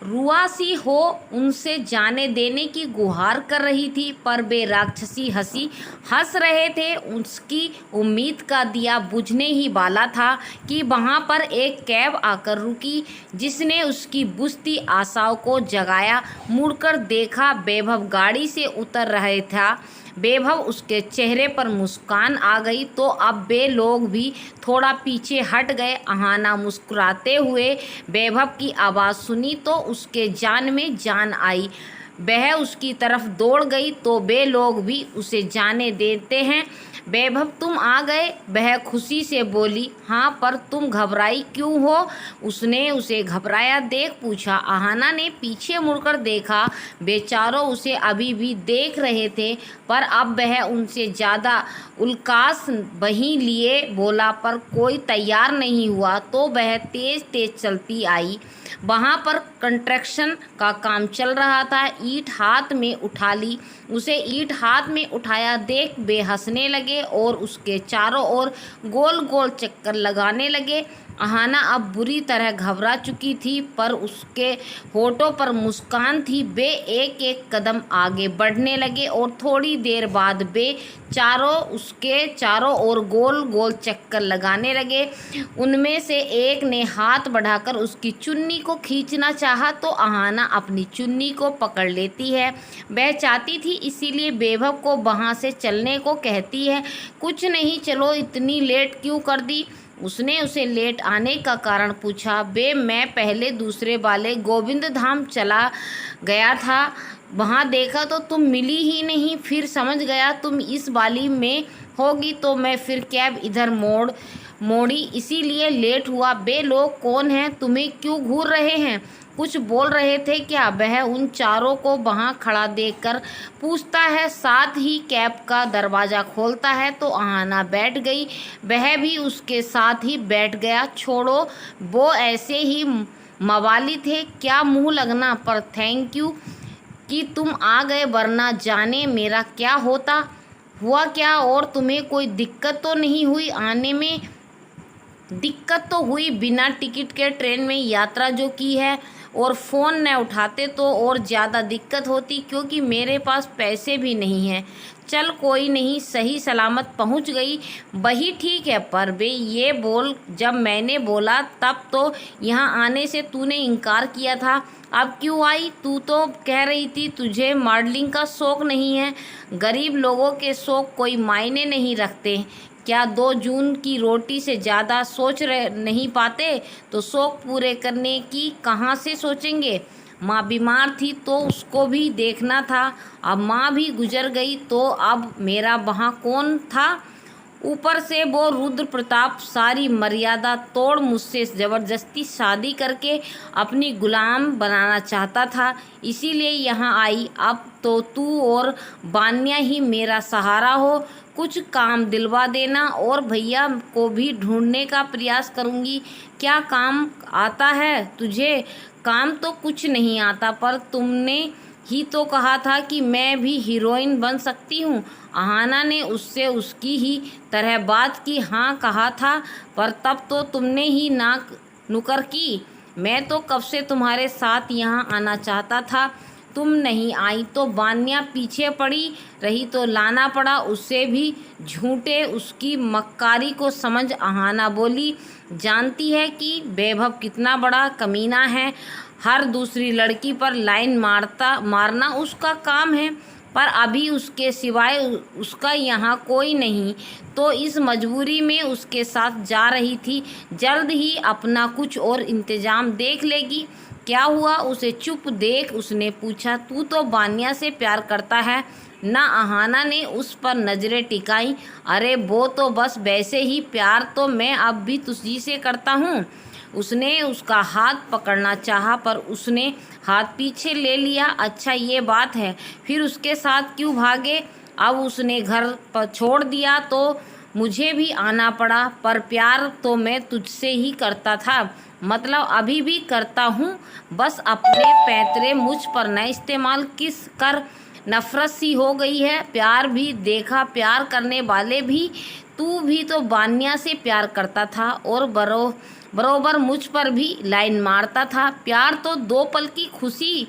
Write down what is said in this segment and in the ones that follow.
रुआसी हो उनसे जाने देने की गुहार कर रही थी, पर वे राक्षसी हंस रहे थे। उसकी उम्मीद का दिया बुझने ही वाला था कि वहां पर एक कैब आकर रुकी, जिसने उसकी बुझती आशाओं को जगाया। मुड़कर देखा, वैभव गाड़ी से उतर रहे था। वैभव, उसके चेहरे पर मुस्कान आ गई तो अब वे लोग भी थोड़ा पीछे हट गए। अहाना मुस्कुराते हुए वैभव की आवाज़ सुनी तो उसके जान में जान आई। वह उसकी तरफ दौड़ गई तो वे लोग भी उसे जाने देते हैं। वैभव, तुम आ गए, वह खुशी से बोली। हाँ, पर तुम घबराई क्यों हो? उसने उसे घबराया देख पूछा। अहाना ने पीछे मुड़कर देखा। बेचारों उसे अभी भी देख रहे थे, पर अब वह उनसे ज़्यादा उल्लास वहीं लिए बोला, पर कोई तैयार नहीं हुआ तो वह तेज तेज चलती आई। वहाँ पर कंस्ट्रक्शन का काम चल रहा था। ईंट हाथ में उठा ली। उसे ईंट हाथ में उठाया देख वे हंसने लगे और उसके चारों ओर गोल गोल चक्कर लगाने लगे। अहाना अब बुरी तरह घबरा चुकी थी, पर उसके होठों पर मुस्कान थी। वे एक एक कदम आगे बढ़ने लगे और थोड़ी देर बाद वे उसके चारों ओर गोल गोल चक्कर लगाने लगे। उनमें से एक ने हाथ बढ़ाकर उसकी चुन्नी को खींचना चाहा तो अहाना अपनी चुन्नी को पकड़ लेती है। वह चाहती थी, इसीलिए वैभव को वहाँ से चलने को कहती है। कुछ नहीं, चलो, इतनी लेट क्यों कर दी? उसने उसे लेट आने का कारण पूछा। मैं पहले दूसरे वाले गोविंद धाम चला गया था, वहाँ देखा तो तुम मिली ही नहीं। फिर समझ गया तुम इस वाली में होगी तो मैं फिर कैब इधर मोड़ी, इसीलिए लेट हुआ। वे लोग कौन हैं? तुम्हें क्यों घूर रहे हैं? कुछ बोल रहे थे क्या? वह उन चारों को वहां खड़ा देखकर पूछता है। साथ ही कैब का दरवाज़ा खोलता है तो अहाना बैठ गई। वह भी उसके साथ ही बैठ गया। छोड़ो, वो ऐसे ही मवाली थे, क्या मुंह लगना, पर थैंक यू कि तुम आ गए, वरना जाने मेरा क्या होता। हुआ क्या? और तुम्हें कोई दिक्कत तो नहीं हुई आने में? दिक्कत तो हुई, बिना टिकट के ट्रेन में यात्रा जो की है, और फ़ोन न उठाते तो और ज़्यादा दिक्कत होती, क्योंकि मेरे पास पैसे भी नहीं हैं। चल कोई नहीं, सही सलामत पहुंच गई, वही ठीक है। पर वे ये बोल, जब मैंने बोला तब तो यहाँ आने से तूने इनकार किया था, अब क्यों आई? तू तो कह रही थी तुझे मॉडलिंग का शौक़ नहीं है। गरीब लोगों के शौक़ कोई मायने नहीं रखते। क्या 2 जून की रोटी से ज़्यादा सोच रहे नहीं पाते तो शौक़ पूरे करने की कहाँ से सोचेंगे? माँ बीमार थी तो उसको भी देखना था। अब माँ भी गुजर गई तो अब मेरा वहाँ कौन था? ऊपर से वो रुद्र प्रताप सारी मर्यादा तोड़ मुझसे ज़बरदस्ती शादी करके अपनी गुलाम बनाना चाहता था, इसीलिए यहाँ आई। अब तो तू और बान्या ही मेरा सहारा हो। कुछ काम दिलवा देना और भैया को भी ढूंढने का प्रयास करूँगी। क्या काम आता है तुझे? काम तो कुछ नहीं आता, पर तुमने ही तो कहा था कि मैं भी हीरोइन बन सकती हूँ। अहाना ने उससे उसकी ही तरह बात की। हाँ कहा था, पर तब तो तुमने ही नाक नुकर की। मैं तो कब से तुम्हारे साथ यहाँ आना चाहता था, तुम नहीं आई तो बान्या पीछे पड़ी रही तो लाना पड़ा, उससे भी झूठे। उसकी मक्कारी को समझ अहाना बोली, जानती है कि वैभव कितना बड़ा कमीना है। हर दूसरी लड़की पर लाइन मारना उसका काम है, पर अभी उसके सिवाय उसका यहाँ कोई नहीं, तो इस मजबूरी में उसके साथ जा रही थी। जल्द ही अपना कुछ और इंतजाम देख लेगी। क्या हुआ? उसे चुप देख उसने पूछा। तू तो बान्या से प्यार करता है ना? अहाना ने उस पर नज़रें टिकाई। अरे वो तो बस वैसे ही, प्यार तो मैं अब भी तुझी से करता हूँ। उसने उसका हाथ पकड़ना चाहा, पर उसने हाथ पीछे ले लिया। अच्छा ये बात है, फिर उसके साथ क्यों भागे? अब उसने घर पर छोड़ दिया तो मुझे भी आना पड़ा, पर प्यार तो मैं तुझसे ही करता था, मतलब अभी भी करता हूँ। बस अपने पैतरे मुझ पर न इस्तेमाल किस कर नफरत सी हो गई है। प्यार भी देखा, प्यार करने वाले भी। तू भी तो बान्या से प्यार करता था और बरोबर मुझ पर भी लाइन मारता था। प्यार तो 2 पल की खुशी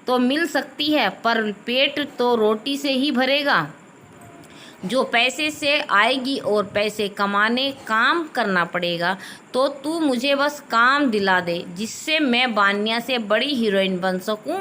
तो मिल सकती है, पर पेट तो रोटी से ही भरेगा जो पैसे से आएगी, और पैसे कमाने काम करना पड़ेगा। तो तू मुझे बस काम दिला दे जिससे मैं बान्या से बड़ी हीरोइन बन सकूं।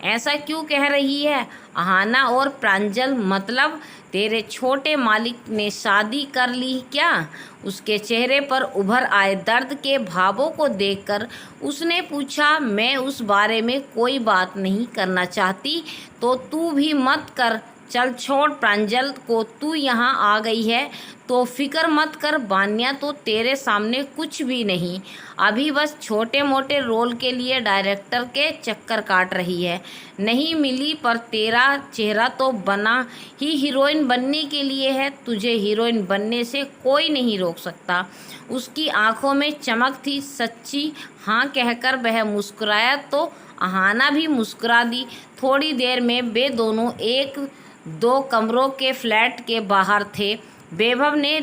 ऐसा क्यों कह रही है अहाना और प्रांजल? मतलब तेरे छोटे मालिक ने शादी कर ली क्या? उसके चेहरे पर उभर आए दर्द के भावों को देखकर उसने पूछा। मैं उस बारे में कोई बात नहीं करना चाहती, तो तू भी मत कर। चल छोड़ प्रांजल को, तू यहाँ आ गई है तो फिक्र मत कर। बान्या तो तेरे सामने कुछ भी नहीं, अभी बस छोटे मोटे रोल के लिए डायरेक्टर के चक्कर काट रही है। नहीं मिली, पर तेरा चेहरा तो बना ही हीरोइन बनने के लिए है। तुझे हीरोइन बनने से कोई नहीं रोक सकता। उसकी आंखों में चमक थी। सच्ची हाँ कहकर वह मुस्कुराया तो अहाना भी मुस्कुरा दी। थोड़ी देर में वे दोनों 1-2 कमरों के फ्लैट के बाहर थे। वैभव ने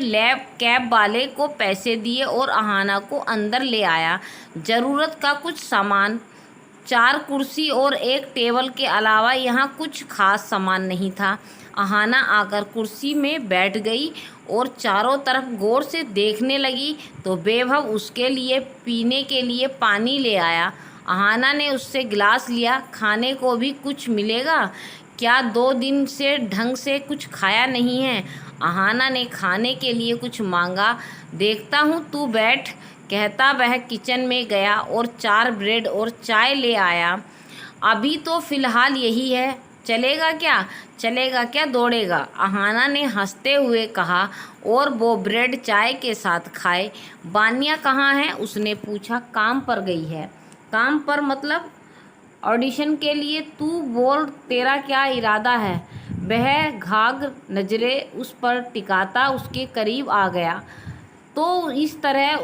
कैब वाले को पैसे दिए और अहाना को अंदर ले आया। ज़रूरत का कुछ सामान, 4 कुर्सी और 1 टेबल के अलावा यहाँ कुछ खास सामान नहीं था। अहाना आकर कुर्सी में बैठ गई और चारों तरफ गौर से देखने लगी, तो वैभव उसके लिए पीने के लिए पानी ले आया। अहाना ने उससे गिलास लिया। खाने को भी कुछ मिलेगा क्या? 2 दिन से ढंग से कुछ खाया नहीं है। अहाना ने खाने के लिए कुछ मांगा। देखता हूँ, तू बैठ, कहता वह किचन में गया और 4 ब्रेड और चाय ले आया। अभी तो फ़िलहाल यही है, चलेगा क्या? चलेगा क्या दौड़ेगा? अहाना ने हंसते हुए कहा और वो ब्रेड चाय के साथ खाए। बान्या कहाँ है? उसने पूछा। काम पर गई है। काम पर मतलब? ऑडिशन के लिए। तू बोल, तेरा क्या इरादा है? वह घाघ नजरें उस पर टिकाता उसके करीब आ गया। तो इस तरह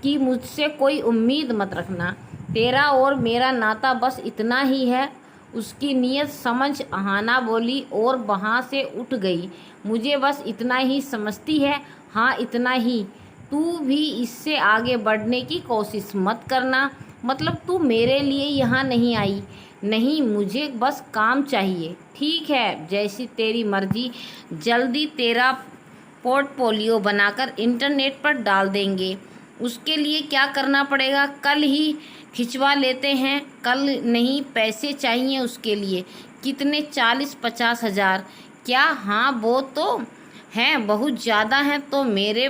की मुझसे कोई उम्मीद मत रखना। तेरा और मेरा नाता बस इतना ही है। उसकी नीयत समझ अहाना बोली और वहाँ से उठ गई। मुझे बस इतना ही समझती है? हाँ इतना ही। तू भी इससे आगे बढ़ने की कोशिश मत करना। मतलब तू मेरे लिए यहाँ नहीं आई? नहीं, मुझे बस काम चाहिए। ठीक है, जैसी तेरी मर्जी। जल्दी तेरा पोर्टफोलियो बनाकर इंटरनेट पर डाल देंगे। उसके लिए क्या करना पड़ेगा? कल ही खिंचवा लेते हैं। कल नहीं, पैसे चाहिए उसके लिए। कितने? 40-50 हज़ार? क्या? हाँ वो तो हैं, बहुत ज़्यादा हैं तो मेरे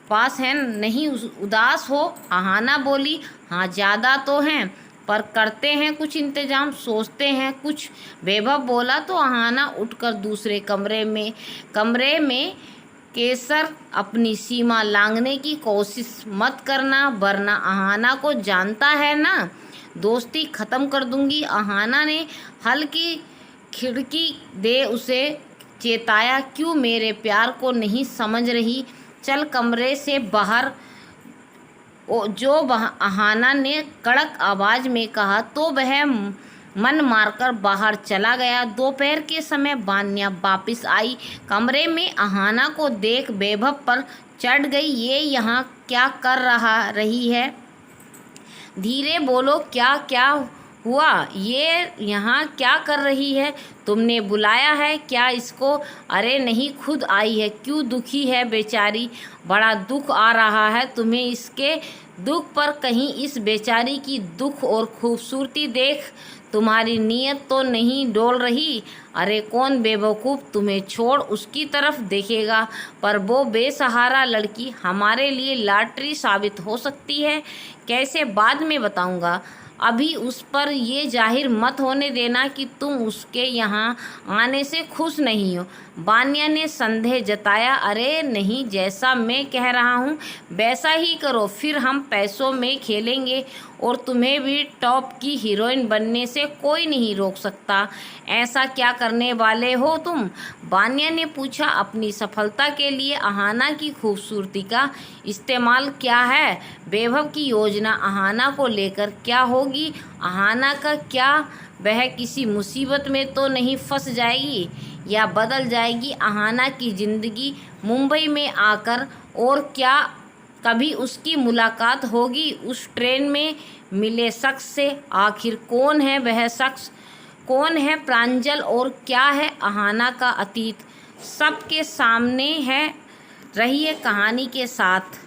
पास है नहीं। उदास हो? अहाना बोली। हाँ ज़्यादा तो हैं, पर करते हैं कुछ इंतजाम, सोचते हैं कुछ। वैभव बोला तो अहाना उठकर दूसरे कमरे में केसर अपनी सीमा लांघने की कोशिश मत करना, वरना अहाना को जानता है ना, दोस्ती ख़त्म कर दूंगी। अहाना ने हल्की खिड़की दे उसे चेताया। क्यों मेरे प्यार को नहीं समझ रही? चल कमरे से बाहर। अहाना ने कड़क आवाज़ में कहा तो वह मन मारकर बाहर चला गया। दोपहर के समय बान्या वापस आई। कमरे में अहाना को देख वैभव पर चढ़ गई। ये यहाँ क्या कर रही है? धीरे बोलो, क्या क्या हुआ? ये यहाँ क्या कर रही है? तुमने बुलाया है क्या इसको? अरे नहीं, खुद आई है। क्यों दुखी है बेचारी? बड़ा दुख आ रहा है तुम्हें इसके दुख पर। कहीं इस बेचारी की दुख और खूबसूरती देख तुम्हारी नीयत तो नहीं डोल रही? अरे कौन बेवकूफ़ तुम्हें छोड़ उसकी तरफ देखेगा? पर वो बेसहारा लड़की हमारे लिए लॉटरी साबित हो सकती है। कैसे? बाद में बताऊंगा। अभी उस पर ये जाहिर मत होने देना कि तुम उसके यहाँ आने से खुश नहीं हो। बान्या ने संदेह जताया। अरे नहीं, जैसा मैं कह रहा हूँ वैसा ही करो, फिर हम पैसों में खेलेंगे और तुम्हें भी टॉप की हीरोइन बनने से कोई नहीं रोक सकता। ऐसा क्या करने वाले हो तुम? बान्या ने पूछा। अपनी सफलता के लिए अहाना की खूबसूरती का इस्तेमाल क्या है? वैभव की योजना अहाना को लेकर क्या होगी? होगी अहाना का क्या? वह किसी मुसीबत में तो नहीं फंस जाएगी या बदल जाएगी अहाना की ज़िंदगी मुंबई में आकर? और क्या कभी उसकी मुलाकात होगी उस ट्रेन में मिले शख्स से? आखिर कौन है वह शख्स? कौन है प्रांजल और क्या है अहाना का अतीत? सबके सामने है। रहिए कहानी के साथ।